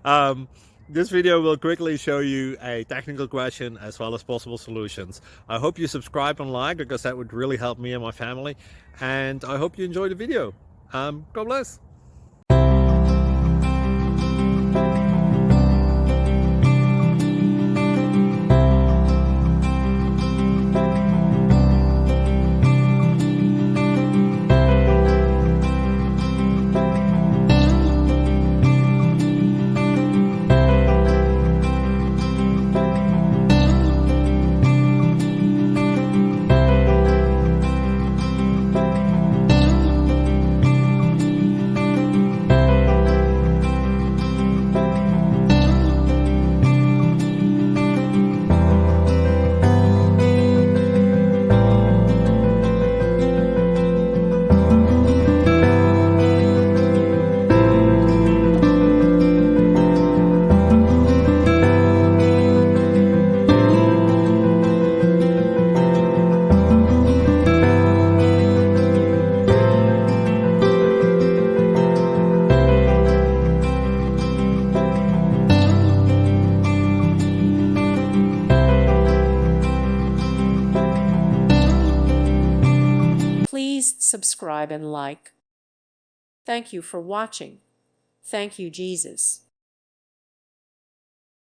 um, this video will quickly show you a technical question as well as possible solutions. I hope you subscribe and like because that would really help me and my family. And I hope you enjoy the video. God bless. Please subscribe and like. Thank you for watching. Thank you, Jesus.